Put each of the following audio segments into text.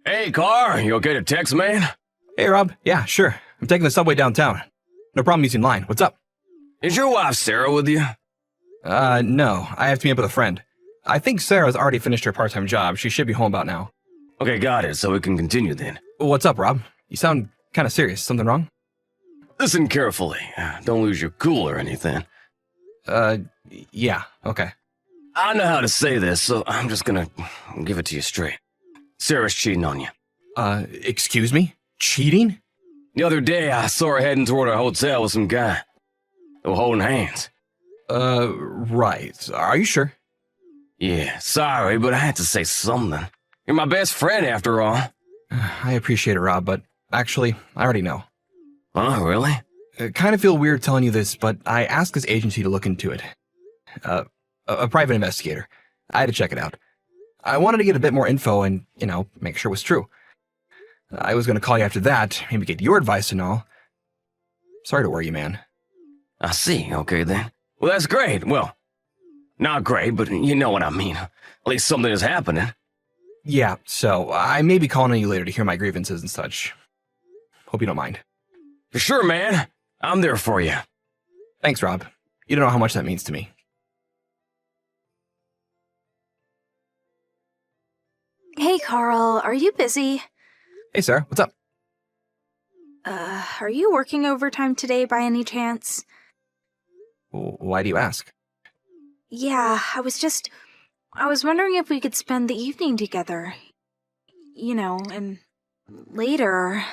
Hey, Car, you okay to text, man? Hey, Rob. Yeah, sure. I'm taking the subway downtown. No problem using line. What's up? Is your wife Sarah with you? No. I have to meet up with a friend. I think Sarah's already finished her part-time job. She should be home about now. Okay, got it, so we can continue then. What's up, Rob? You sound kind of serious. Something wrong? Listen carefully. Don't lose your cool or anything. Yeah. Okay. I know how to say this, so I'm just gonna give it to you straight. Sarah's cheating on you. Excuse me? Cheating? The other day, I saw her heading toward our hotel with some guy. They were holding hands. Right. Are you sure? Yeah, sorry, but I had to say something. You're my best friend, after all. I appreciate it, Rob, but actually, I already know. Oh, really? I kind of feel weird telling you this, but I asked this agency to look into it. A private investigator. I had to check it out. I wanted to get a bit more info and, make sure it was true. I was going to call you after that, maybe get your advice and all. Sorry to worry you, man. I see, okay then. Well, that's great. Well, not great, but you know what I mean. At least something is happening. Yeah, so I may be calling on you later to hear my grievances and such. Hope you don't mind. For sure, man. I'm there for you. Thanks, Rob. You don't know how much that means to me. Hey, Carl, are you busy? Hey, Sarah, what's up? Are you working overtime today by any chance? Why do you ask? Yeah, I was wondering if we could spend the evening together. And later.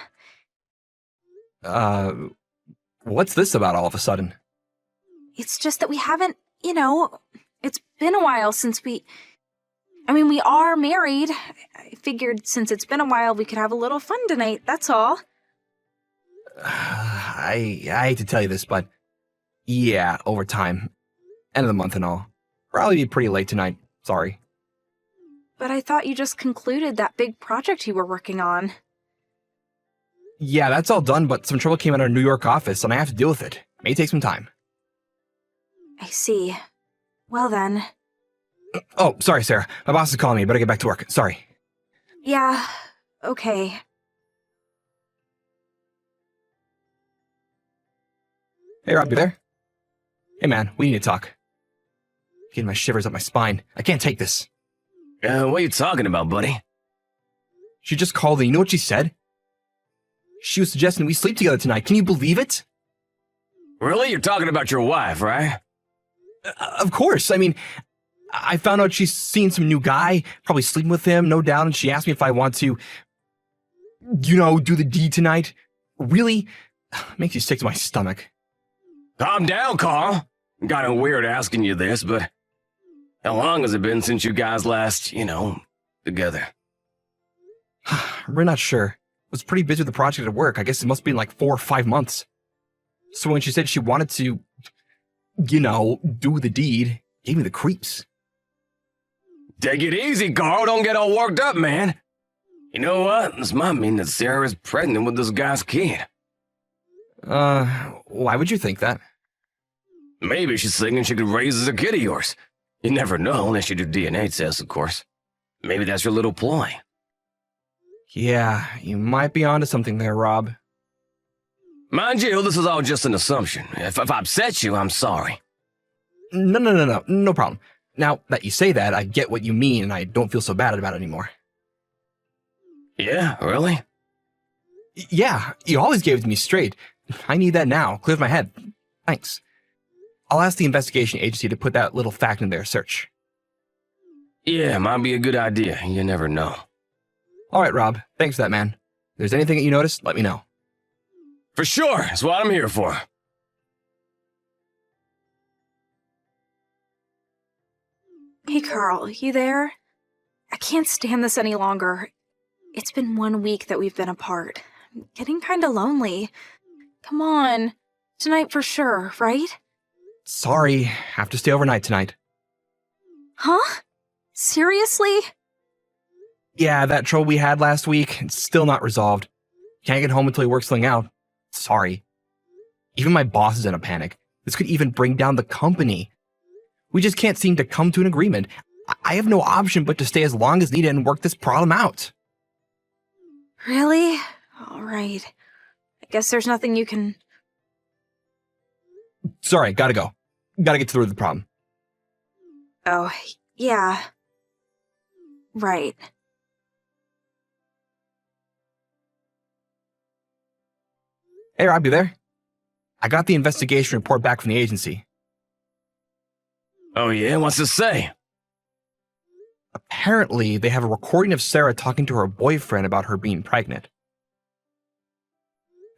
What's this about all of a sudden? It's just that we haven't, it's been a while since we are married. I figured since it's been a while, we could have a little fun tonight, that's all. I hate to tell you this, but yeah, overtime. End of the month and all. Probably be pretty late tonight. Sorry. But I thought you just concluded that big project you were working on. Yeah, that's all done, but some trouble came at our New York office, and I have to deal with it. May take some time. I see. Well then. Oh, sorry, Sarah. My boss is calling me. Better get back to work. Sorry. Yeah, okay. Hey, Rob, you there? Hey, man, we need to talk. Getting my shivers up my spine. I can't take this. What are you talking about, buddy? She just called and you know what she said? She was suggesting we sleep together tonight. Can you believe it? Really? You're talking about your wife, right? Of course. I mean, I found out she's seen some new guy, probably sleeping with him, no doubt, and she asked me if I want to, do the deed tonight. Really? Makes you sick to my stomach. Calm down, Carl. Kinda weird asking you this, but how long has it been since you guys last, together? We're not sure. Was pretty busy with the project at work. I guess it must be like 4 or 5 months. So when she said she wanted to, do the deed, gave me the creeps. Take it easy, Carl. Don't get all worked up, man. You know what? This might mean that Sarah is pregnant with this guy's kid. Why would you think that? Maybe she's thinking she could raise as a kid of yours. You never know unless you do DNA tests, of course. Maybe that's your little ploy. Yeah, you might be onto something there, Rob. Mind you, this is all just an assumption. If I upset you, I'm sorry. No problem. Now that you say that, I get what you mean and I don't feel so bad about it anymore. Yeah, really? Yeah, you always gave it to me straight. I need that now. Clears my head. Thanks. I'll ask the investigation agency to put that little fact in their search. Yeah, might be a good idea. You never know. All right, Rob. Thanks for that, man. If there's anything that you notice, let me know. For sure. That's what I'm here for. Hey, Carl, you there? I can't stand this any longer. It's been 1 week that we've been apart. I'm getting kinda lonely. Come on. Tonight for sure, right? Sorry, have to stay overnight tonight. Huh? Seriously? Yeah, that trouble we had last week, it's still not resolved. Can't get home until he works something out. Sorry. Even my boss is in a panic. This could even bring down the company. We just can't seem to come to an agreement. I have no option but to stay as long as needed and work this problem out. Really? All right. I guess there's nothing you can... Sorry, gotta go. Gotta get to the root of the problem. Oh, yeah. Right. Hey, Rob, you there? I got the investigation report back from the agency. Oh yeah, what's it say? Apparently, they have a recording of Sarah talking to her boyfriend about her being pregnant.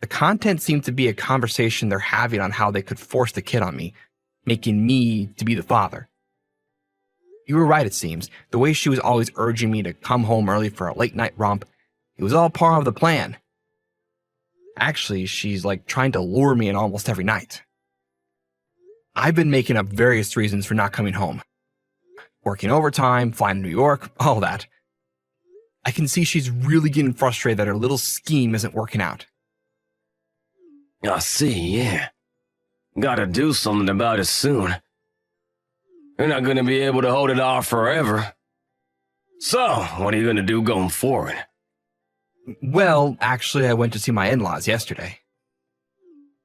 The content seemed to be a conversation they're having on how they could force the kid on me, making me to be the father. You were right, it seems. The way she was always urging me to come home early for a late-night romp, it was all part of the plan. Actually, she's like trying to lure me in almost every night. I've been making up various reasons for not coming home. Working overtime, flying to New York, all that. I can see she's really getting frustrated that her little scheme isn't working out. I see, yeah. Gotta do something about it soon. You're not gonna be able to hold it off forever. So, what are you gonna do going forward? Well, actually, I went to see my in-laws yesterday.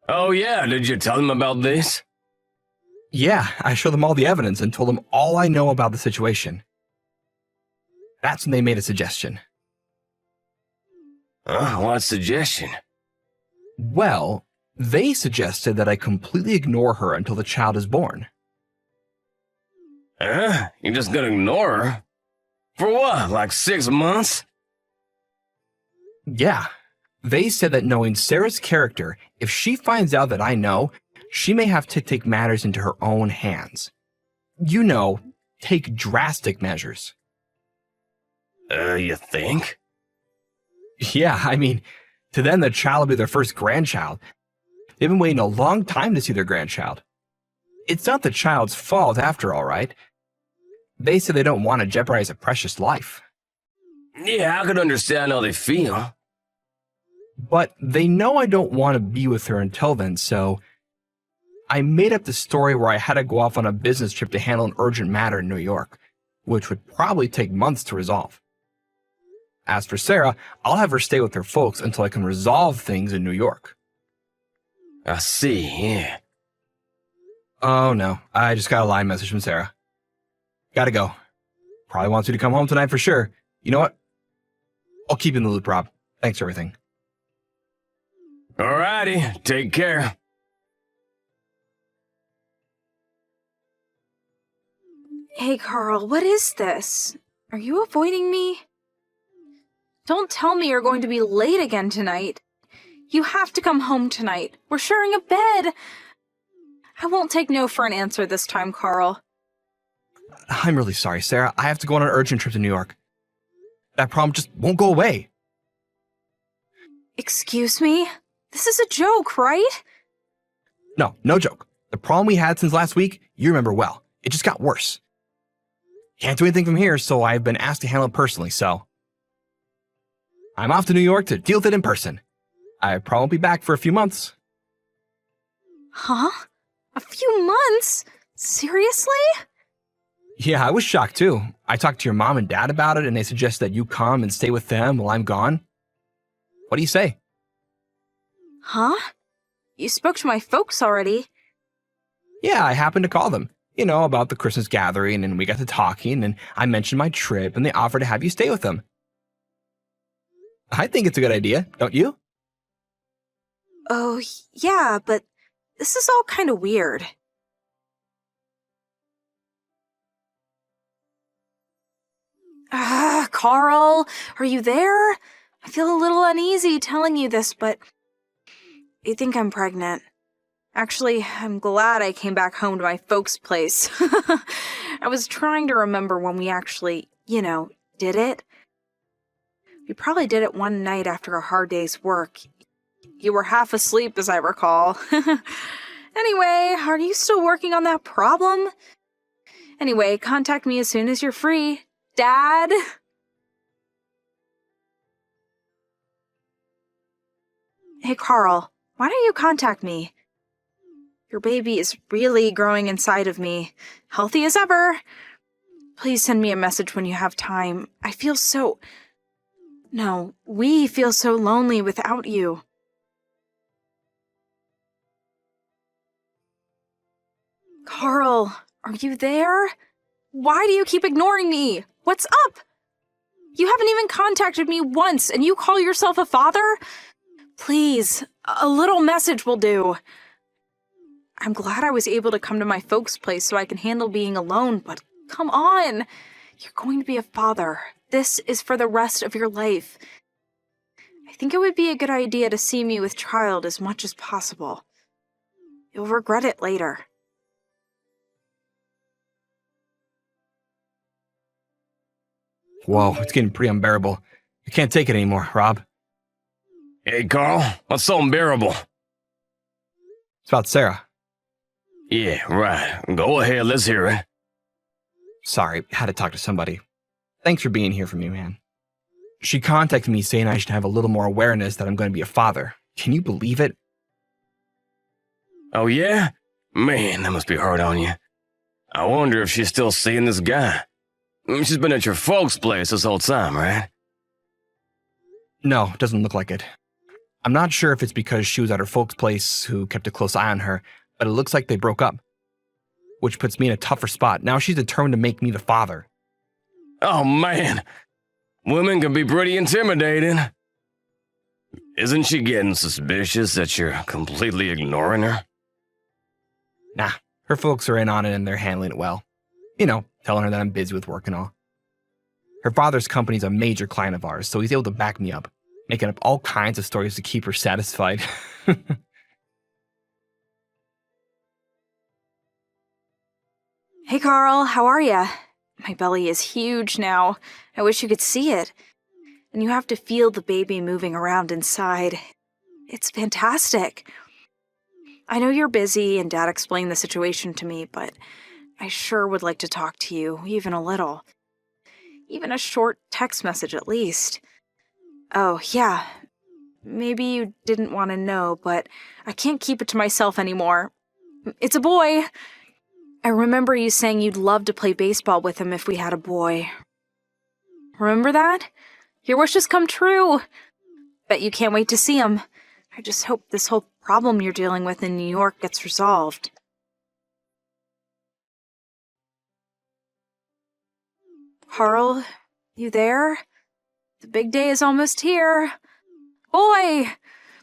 Oh yeah, did you tell them about this? Yeah, I showed them all the evidence and told them all I know about the situation. That's when they made a suggestion. What suggestion? Well, they suggested that I completely ignore her until the child is born. You're just gonna ignore her? For what, like 6 months? Yeah, they said that knowing Sarah's character, if she finds out that I know, she may have to take matters into her own hands. You know, take drastic measures. You think? Yeah, I mean, to them the child will be their first grandchild. They've been waiting a long time to see their grandchild. It's not the child's fault after all, right? They say they don't want to jeopardize a precious life. Yeah, I could understand how they feel. But they know I don't want to be with her until then, so I made up the story where I had to go off on a business trip to handle an urgent matter in New York, which would probably take months to resolve. As for Sarah, I'll have her stay with her folks until I can resolve things in New York. I see, yeah. Oh no, I just got a line message from Sarah. Gotta go. Probably wants you to come home tonight for sure. You know what? I'll keep you in the loop, Rob. Thanks for everything. Alrighty, take care. Hey, Carl, what is this? Are you avoiding me? Don't tell me you're going to be late again tonight. You have to come home tonight. We're sharing a bed. I won't take no for an answer this time, Carl. I'm really sorry, Sarah. I have to go on an urgent trip to New York. That problem just won't go away. Excuse me? This is a joke, right? No, no joke. The problem we had since last week, you remember well. It just got worse. Can't do anything from here, so I've been asked to handle it personally, so I'm off to New York to deal with it in person. I probably won't be back for a few months. Huh? A few months? Seriously? Yeah, I was shocked too. I talked to your mom and dad about it, and they suggest that you come and stay with them while I'm gone. What do you say? Huh? You spoke to my folks already. Yeah, I happened to call them. You know, about the Christmas gathering, and we got to talking, and I mentioned my trip, and they offered to have you stay with them. I think it's a good idea, don't you? Oh, yeah, but this is all kind of weird. Carl, are you there? I feel a little uneasy telling you this, but I think I'm pregnant. Actually, I'm glad I came back home to my folks' place. I was trying to remember when we actually, did it. We probably did it one night after a hard day's work. You were half asleep, as I recall. Anyway, are you still working on that problem? Anyway, contact me as soon as you're free. Dad? Hey, Carl, why don't you contact me? Your baby is really growing inside of me. Healthy as ever. Please send me a message when you have time. I feel so No, we feel so lonely without you. Carl, are you there? Why do you keep ignoring me? What's up? You haven't even contacted me once, and you call yourself a father? Please, a little message will do. I'm glad I was able to come to my folks' place so I can handle being alone, but come on. You're going to be a father. This is for the rest of your life. I think it would be a good idea to see me with child as much as possible. You'll regret it later. Whoa, it's getting pretty unbearable. I can't take it anymore, Rob. Hey, Carl, what's so unbearable? It's about Sarah. Yeah, right. Go ahead, let's hear it. Sorry, had to talk to somebody. Thanks for being here for me, man. She contacted me saying I should have a little more awareness that I'm going to be a father. Can you believe it? Oh, yeah? Man, that must be hard on you. I wonder if she's still seeing this guy. She's been at your folks' place this whole time, right? No, it doesn't look like it. I'm not sure if it's because she was at her folks' place who kept a close eye on her, but it looks like they broke up. Which puts me in a tougher spot. Now she's determined to make me the father. Oh, man. Women can be pretty intimidating. Isn't she getting suspicious that you're completely ignoring her? Nah, her folks are in on it and they're handling it well. You know, telling her that I'm busy with work and all. Her father's company's a major client of ours, so he's able to back me up, making up all kinds of stories to keep her satisfied. Hey, Carl, how are ya? My belly is huge now. I wish you could see it. And you have to feel the baby moving around inside. It's fantastic. I know you're busy and Dad explained the situation to me, but I sure would like to talk to you, even a little. Even a short text message at least. Oh, yeah. Maybe you didn't want to know, but I can't keep it to myself anymore. It's a boy. I remember you saying you'd love to play baseball with him if we had a boy. Remember that? Your wish has come true. Bet you can't wait to see him. I just hope this whole problem you're dealing with in New York gets resolved. Carl, you there? The big day is almost here. Boy,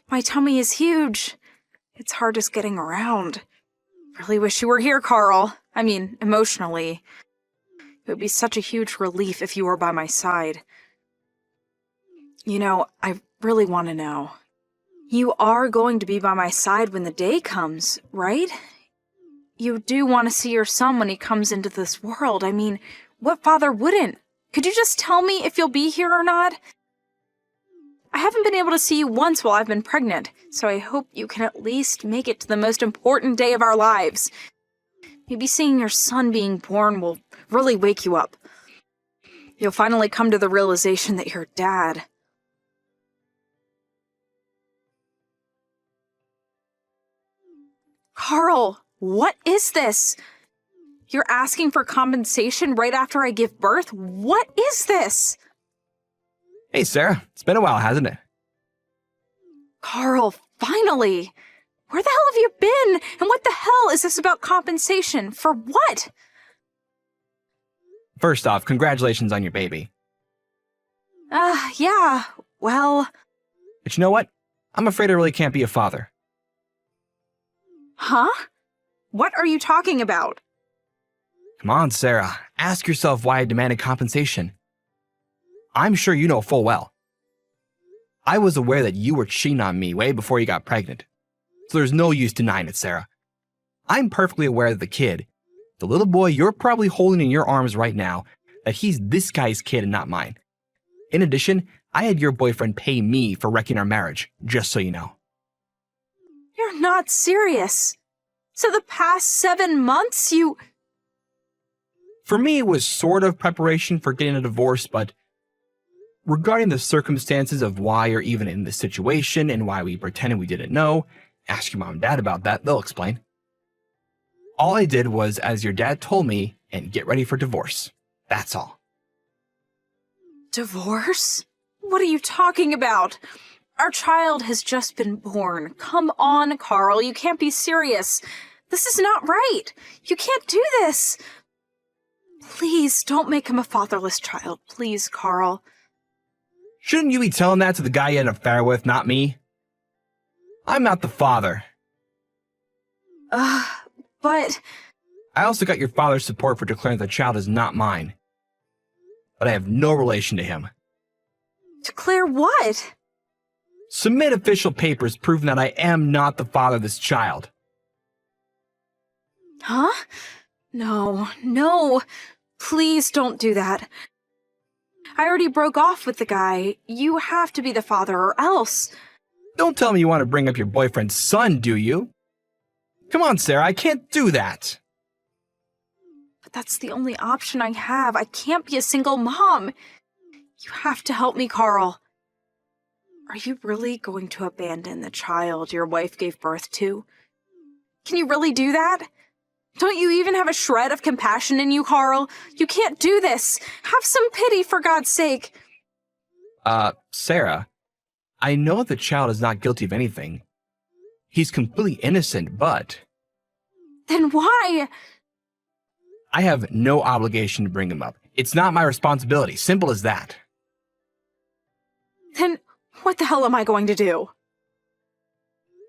my tummy is huge. It's hard just getting around. Really wish you were here, Carl. I mean, emotionally. It would be such a huge relief if you were by my side. You know, I really want to know. You are going to be by my side when the day comes, right? You do want to see your son when he comes into this world. I mean, what father wouldn't? Could you just tell me if you'll be here or not? I haven't been able to see you once while I've been pregnant, so I hope you can at least make it to the most important day of our lives. Maybe seeing your son being born will really wake you up. You'll finally come to the realization that you're Dad. Carl, what is this? You're asking for compensation right after I give birth? What is this? Hey, Sarah. It's been a while, hasn't it? Carl, finally! Where the hell have you been? And what the hell is this about compensation? For what? First off, congratulations on your baby. Yeah, well... But you know what? I'm afraid I really can't be a father. Huh? What are you talking about? Come on, Sarah. Ask yourself why I demanded compensation. I'm sure you know full well. I was aware that you were cheating on me way before you got pregnant. So there's no use denying it, Sarah. I'm perfectly aware that the kid, the little boy you're probably holding in your arms right now, that he's this guy's kid and not mine. In addition, I had your boyfriend pay me for wrecking our marriage, just so you know. You're not serious. So the past 7 months, you... For me, it was sort of preparation for getting a divorce, but regarding the circumstances of why you're even in this situation and why we pretended we didn't know, ask your mom and dad about that, they'll explain. All I did was, as your dad told me, and get ready for divorce. That's all. Divorce? What are you talking about? Our child has just been born. Come on, Carl. You can't be serious. This is not right. You can't do this. Please don't make him a fatherless child. Please, Carl. Shouldn't you be telling that to the guy you had an affair with, not me? I'm not the father. But... I also got your father's support for declaring the child is not mine. But I have no relation to him. Declare what? Submit official papers proving that I am not the father of this child. Huh? No. Please don't do that. I already broke off with the guy. You have to be the father or else. Don't tell me you want to bring up your boyfriend's son, do you? Come on, Sarah, I can't do that. But that's the only option I have. I can't be a single mom. You have to help me, Carl. Are you really going to abandon the child your wife gave birth to? Can you really do that? Don't you even have a shred of compassion in you, Carl? You can't do this. Have some pity, for God's sake. Sarah, I know the child is not guilty of anything. He's completely innocent, but... Then why? I have no obligation to bring him up. It's not my responsibility. Simple as that. Then what the hell am I going to do?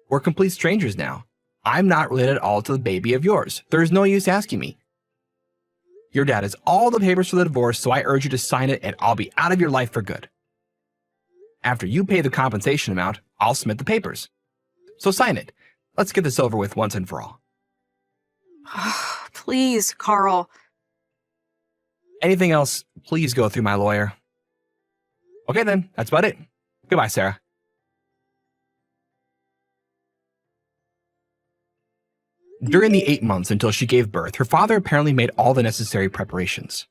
We're complete strangers now. I'm not related at all to the baby of yours. There's no use asking me. Your dad has all the papers for the divorce, so I urge you to sign it and I'll be out of your life for good. After you pay the compensation amount, I'll submit the papers. So sign it. Let's get this over with once and for all. Please, Carl. Anything else, please go through my lawyer. Okay then, that's about it. Goodbye, Sarah. During the 8 months until she gave birth, her father apparently made all the necessary preparations.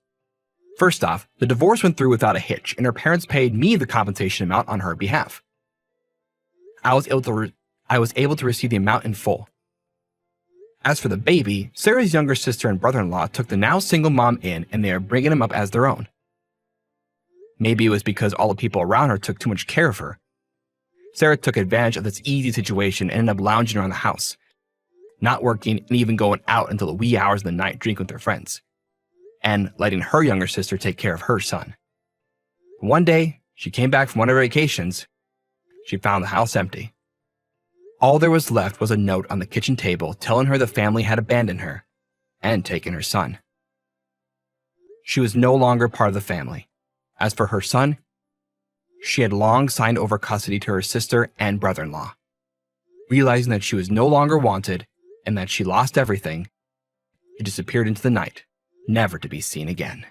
First off, the divorce went through without a hitch, and her parents paid me the compensation amount on her behalf. I was able to receive the amount in full. As for the baby, Sarah's younger sister and brother-in-law took the now single mom in, and they are bringing him up as their own. Maybe it was because all the people around her took too much care of her. Sarah took advantage of this easy situation and ended up lounging around the house, not working and even going out until the wee hours of the night drinking with her friends, and letting her younger sister take care of her son. One day, she came back from one of her vacations. She found the house empty. All there was left was a note on the kitchen table telling her the family had abandoned her and taken her son. She was no longer part of the family. As for her son, she had long signed over custody to her sister and brother-in-law. Realizing that she was no longer wanted and that she lost everything, she disappeared into the night, never to be seen again.